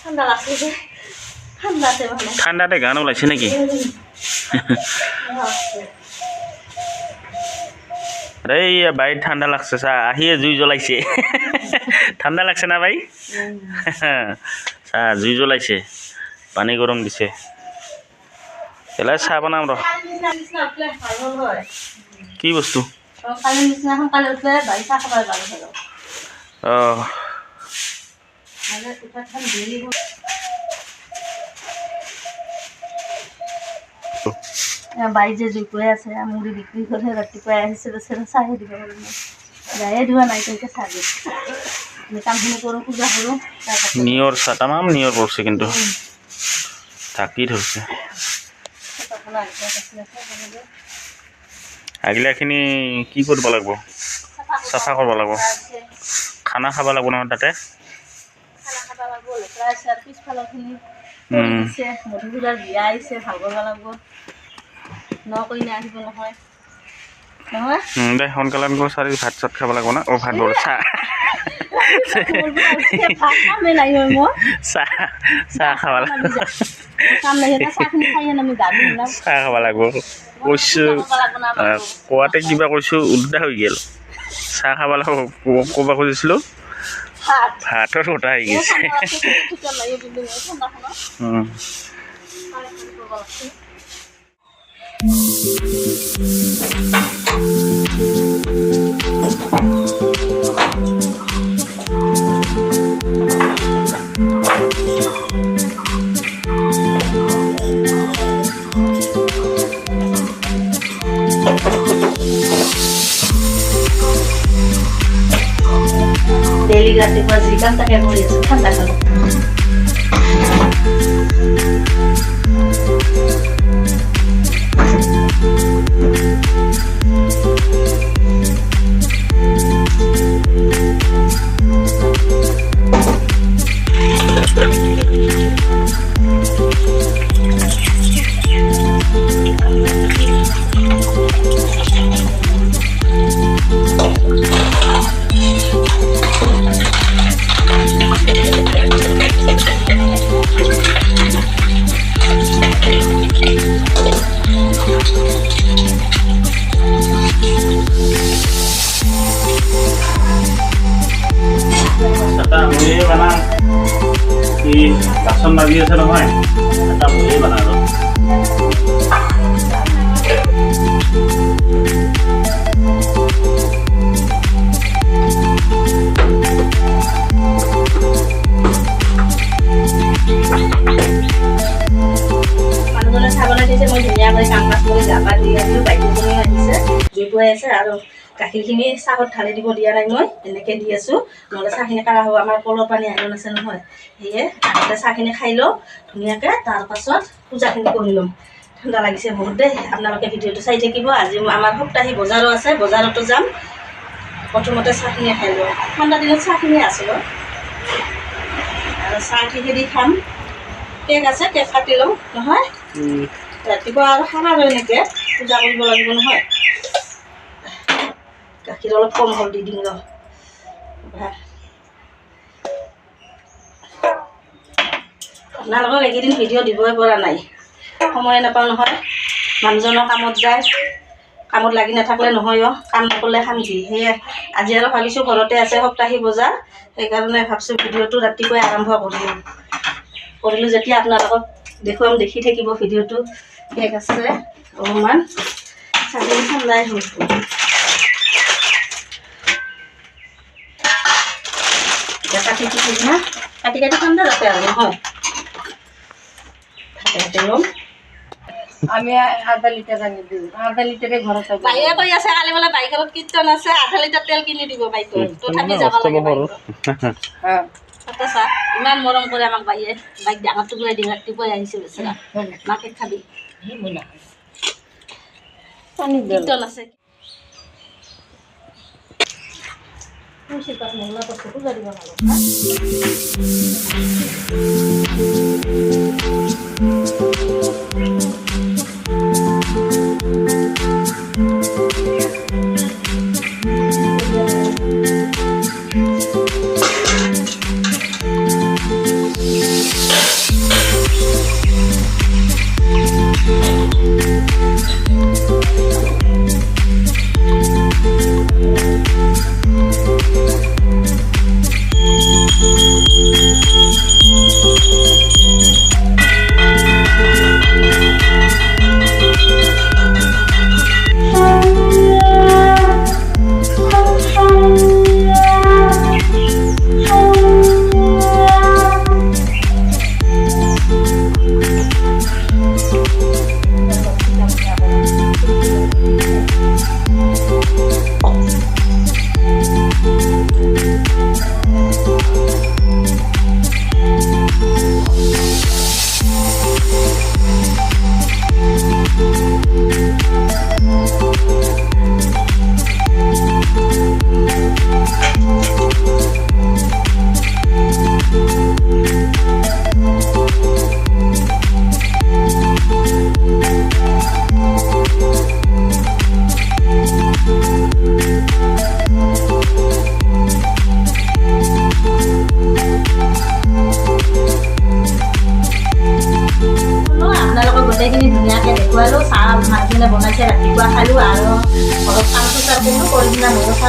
ঠান্ডা লাগছে যে ঠান্ডাতে ভালো ঠান্ডাতে গান ওলাইছে নাকি এই বাইর ঠান্ডা লাগছে চা আহিয়ে জুই জ্বলাইছে ঠান্ডা লাগছে না ভাই চা জুই জ্বলাইছে পানি গরম দিছে এলাই চাহ বনাম ৰ কি বস্তু বাই যে জুই কৈ আছে মুড়ি বিক্ৰী কৰি ৰাতিপুৱাই আহিছে বেচেৰা চাহে দিব যায়ে দিবা নাই তেনেকৈ চাহ দিয়ে আমি কামখিনি কৰোঁ পূজা কৰোঁ নিয়ৰ চাহ তামাম নিয়ৰ পৰছে কিন্তু ঢাকি ধৰছে আগিলাখিনি কি কৰিব লাগিব চাফা কৰিব লাগিব খানা খাব লাগিব নহয় তাতে মধুপুৰাৰ বিয়া আহিছে ভাল কৰিব লাগিব নকইনা আহিব নহয় নহয় দে সোনকালে গৈ চাৰি ভাত চাত খাব লাগিব না অ ভাত বৰ চাহ চাহ চাহ খাব লাগিব চাহ খাব লাগিব কৈছোঁ কোৱাতে কিবা কৈছোঁ উল্টা হৈ গ'ল চাহ খাব লাগিব ক'ব খুজিছিলোঁ ভাতৰ কথা হৈ গৈছে ডেইলি ৰাতিপুৱা যি কাম তাকে কৰি আছোঁ ঠাণ্ডা খালোঁ বাচন মাজি আছে নহয় এটা মুড়ি বনাব মানুহজনে চাবলৈ দিছে মই ধুনীয়াকৈ কাম কাজ কৰি গা পা ধুই আহিলোঁ বাইদেউজনীও আহিছে জুই পুৱাই আছে আৰু গাখীৰখিনি চাহত ঢালি দিব দিয়া নাই মই এনেকৈ দি আছোঁ নহ'লে চাহখিনি কাঢ়া হ'ব আমাৰ কলৰ পানী আইৰণ আছে নহয় সেয়ে আগতে চাহখিনি খাই লওঁ ধুনীয়াকৈ তাৰপাছত পূজাখিনি কৰি ল'ম ঠাণ্ডা লাগিছে বহুত দেই আপোনালোকে ভিডিঅ'টো চাই থাকিব আজি আমাৰ সপ্তাহী বজাৰো আছে বজাৰতো যাম প্ৰথমতে চাহখিনি খাই লওঁ ঠাণ্ডা দিনত চাহখিনি আছোঁ আৰু চাহ কিহেদি খাম কেক আছে কেক কাটি লওঁ নহয় ৰাতিপুৱা আৰু খানা লৈ এনেকৈ পূজা কৰিব লাগিব নহয় গাখীৰ অলপ কম হ'ল দি দিম ৰ আপোনালোকক এইকেইদিন ভিডিঅ' দিবই পৰা নাই সময়ে নাপাওঁ নহয় মানুহজনৰ কামত যায় কামত লাগি নাথাকিলে নহয় কাম নকৰিলে খাম কি সেয়ে আজি আৰু ভাবিছোঁ ঘৰতে আছে সপ্তাহী বজাৰ সেইকাৰণে ভাবিছোঁ ভিডিঅ'টো ৰাতিপুৱাই আৰম্ভ কৰিলোঁ যেতিয়া আপোনালোকক দেখুৱাম দেখি থাকিব ভিডিঅ'টো কেক আছে অলপমান চালি ঠাণ্ডাই হ'ল কাটি কাটি না কাটি কাটি ঠাণ্ডা যাতে আৰু নহয় আমি আধা লিটাৰ আনি দিওঁ আধা লিটাৰে ঘৰত বাইয়ে কৈ আছে কালি বোলে বাইকত কীৰ্তন আছে আধা লিটাৰ তেল কিনি দিব বাইকত তথাপি যাব লাগে চা ইমান মৰম কৰে আমাক বাইয়ে বাইক ডাঙৰ টুকুৰাই দি ৰাতিপুৱাই আহিছে বেচেৰা মাকে খাবি কীৰ্তন আছে পূজা দিব ভালো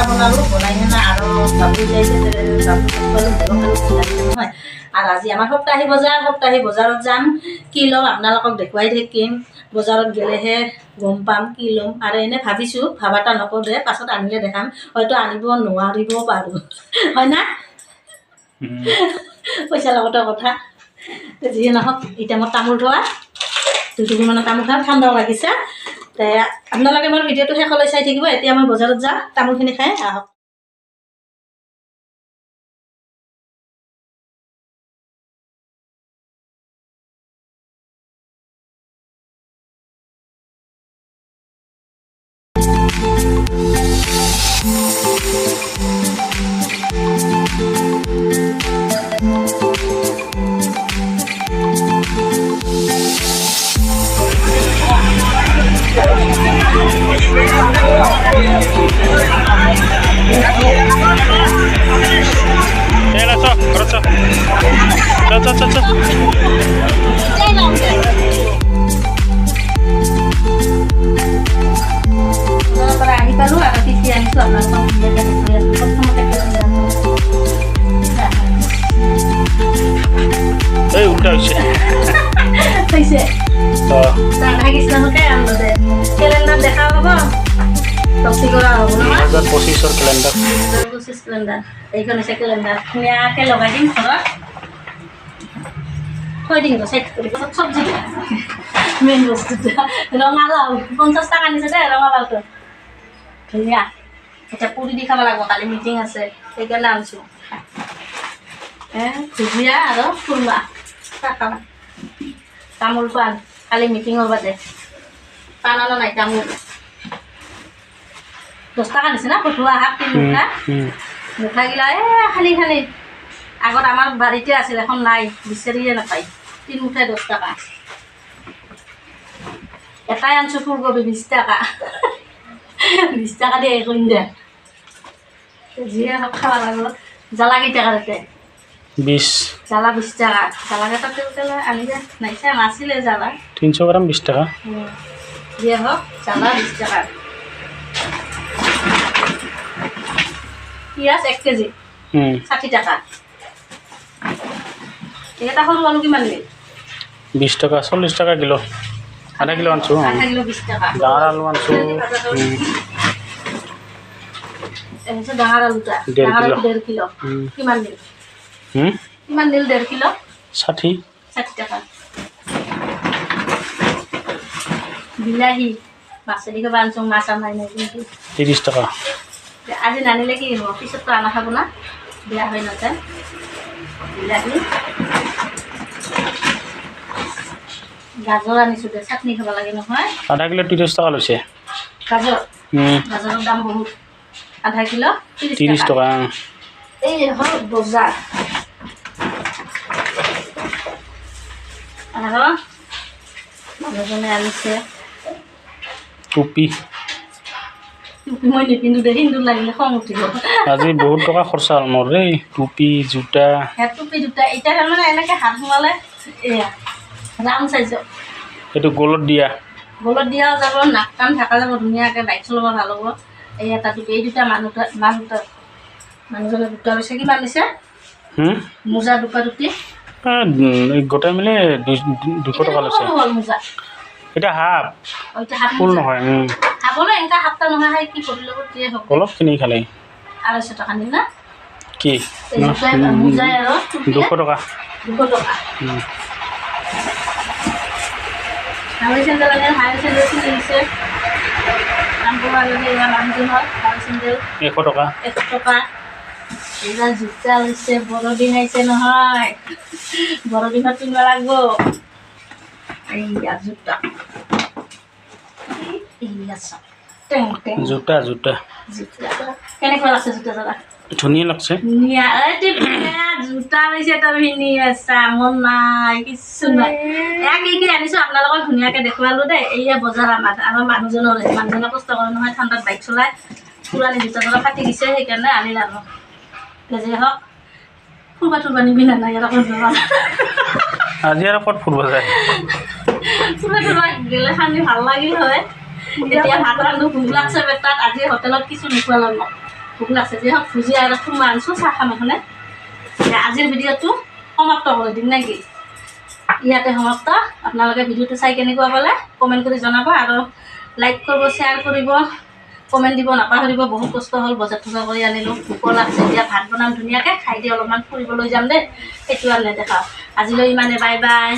বনালোঁ বনাই কিনে আৰু বাবু যাইছে নহয় আৰু আজি আমাৰ সপ্তাহী বজাৰত যাম কি ল'ম আপোনালোকক দেখুৱাই থাকিম বজাৰত গ'লেহে গম পাম কি ল'ম আৰু এনেই ভাবিছোঁ ভাবা এটা নকৰোঁ পাছত আনিলে দেখাম হয়তো আনিব নোৱাৰিবও পাৰোঁ হয় না পইচা লগতে কথা যিয়ে নহওক এতিয়া মই তামোল থোৱা 2 মানৰ তামোল খাম ঠাণ্ডাও লাগিছে আপোনালোকে মোৰ ভিডিঅ'টো শেষলৈ চাই থাকিব এতিয়া মই বজাৰত যাম তামোলখিনি খাই আহক আহি পালোঁ আৰু পিছি আনিছোঁ আপোনালোকক এই উল্টা হৈছে হৈছে ৰাধা কৃষ্ণকে আনিলো দে কেলেণ্ডাৰ দেখা হ'ব টক্সি কৰা হ'ব নহয় 2025 কেলেণ্ডাৰ 2025 কেলেণ্ডাৰ এইখন হৈছে কেলেণ্ডাৰ ধুনীয়াকৈ লগাই দিম ঘৰত থৈ দিম চাইড কৰি চব্জি মেইন বস্তুটো ৰঙালাও 50 টকা আনিছে দে ৰঙালাওটো ধুনীয়া এতিয়া পুৰি দি খাব লাগিব কালি মিটিং আছে সেইকাৰণে আনিছোঁ ভুজিয়া আৰু খুৰমা খাম তামোল পাণ কালি মিটিঙৰ বাদে পাণ অনা নাই তামোল 10 টকা দিছে না পঠোৱা শাক 3 মুঠা মুঠাগিলা খালি খালি আগত আমাৰ বাৰীতে আছিল এখন নাই বিচাৰিয়ে নাপায় 3 মুঠাই 10 টকা এটাই আনিছোঁ ফুলকবি 20 টকা 20 টকা দিয়ে কৰিম দে যিয়ে হওক খাব লাগিব জ্বালা কেইটকা তাতে 20 জ্বালা 20 টকা জ্বালাকেইটা তেল আনিলে নাইছে নাছিলে জ্বালা 300 গ্রাম 20 টাকা দিয়ে হোক জ্বালা 20 টাকা পিঁয়াজ 1 কেজি 60 টাকা এটা সৰু আলু কিমান দিল 20 টাকা 40 টাকা কিলো আধা কিলো আনছো আধা কিলো 20 টাকা ডাঙৰ আলু আনছো এসে ডাঙৰ আলুটা ডাঙৰ 1.5 কিলো কিমান দিল কিমান দিল 1.5 কিলো 60 টাকা বিলাহী মাছেদিকে বানছো মাছ আনাই নাই কিন্তু 30 টাকা আজি নানিলে কি হ'ব পিছত তো আনা খাব না বেয়া হৈ নাযায় বিলাহী গাজৰ আনিছোঁ দে চাটনি খাব লাগে নহয় আধা কিলো 30 টাকা লৈছে গাজৰ গাজৰৰ দাম বহুত আধা কিলো 30 টাকা এই হ'ল বজাৰ আৰু মানুহজনে আনিছে টুপি মই নিপিন্ধো দে হিন্দু লাগিলে খং উঠিব আজি বহুত টকা খৰচা হ'ল মোৰ ৰে টুপি জোতা টুপি দুটা এতিয়া তাৰমানে এনেকৈ হাত সোমালে এয়া ৰাম চাইজৰ এইটো গলত দিয়াও যাব নাক কাণ ঢাকা যাব ধুনীয়াকৈ বাইক চলাব ভাল হ'ব এই এটা টুপি এই দুটা মানুহজনে দুটা লৈছে কিমান দিছে মোজা দুটা টুপি গোটাই মিলে 200 টাকা লৈছে হ'ল মোজা এটা হাফ ফুল নহয় খাবলৈ এনেকুৱা সাতটা নহয় কি কৰি ল'ব দিয়ে হ'ব অলপ কিনি খালে 250 টকা নিম না কি মোজাই আৰু 200 টকা 200 টকা হাৱাই চেণ্ডেল আনে হাৱাই চেণ্ডেল কিনিছে কাম কৰা লাগে এয়া মানুহজনৰ হাৱাই চেণ্ডেল 100 টকা এইবাৰ জোতা লৈছে বৰদিন আহিছে নহয় বৰদিনত কিনিব লাগিব এইয়া জোতা জোতা কেনেকুৱা লাগছে জোতা জোতা ধুনীয়া লাগছে ধুনীয়া জোতা লৈছে তই পিন্ধি আছা মন নাই কিছু নাই এয়া কি আনিছোঁ আপোনালোকক ধুনীয়াকৈ দেখুৱালোঁ দেই এয়া বজাৰ আমাৰ মানুহজনে কষ্ট কৰে নহয় ঠাণ্ডাত বাইক চলাই পুৰণি জোতা জোতা ফাটি দিছে সেইকাৰণে আনি লানো যে হওক ফুৰবা নিবি নাই ইয়াত আজি আৰু ক'ত ফুৰিব যায় ফুৰবা গ'লে খানি ভাল লাগিল হয় এতিয়া ভাত ৰান্ধো ভোক লাগছে পেটাত আজি হোটেলত কিছু নোখোৱা ল'ম ভোক লাগছে যে হওক ভুজিয়া আৰু খুৰমা আনিছোঁ চাহ খাম এখনে আজিৰ ভিডিঅ'টো সমাপ্ত কৰি দিম নে কি ইয়াতে সমাপ্ত আপোনালোকে ভিডিঅ'টো চাই কেনেকুৱা পালে কমেণ্ট কৰি জনাব আৰু লাইক কৰিব শ্বেয়াৰ কৰিব কমেণ্ট দিব নাপাহৰিব বহুত কষ্ট হ'ল বজাৰ থজাৰ কৰি আনিলোঁ ভোক লাগছে এতিয়া ভাত বনাম ধুনীয়াকৈ খাই দি অলপমান ফুৰিবলৈ যাম দেই সেইটো আৰু নেদেখাওঁ আজিলৈ ইমানে বাই বাই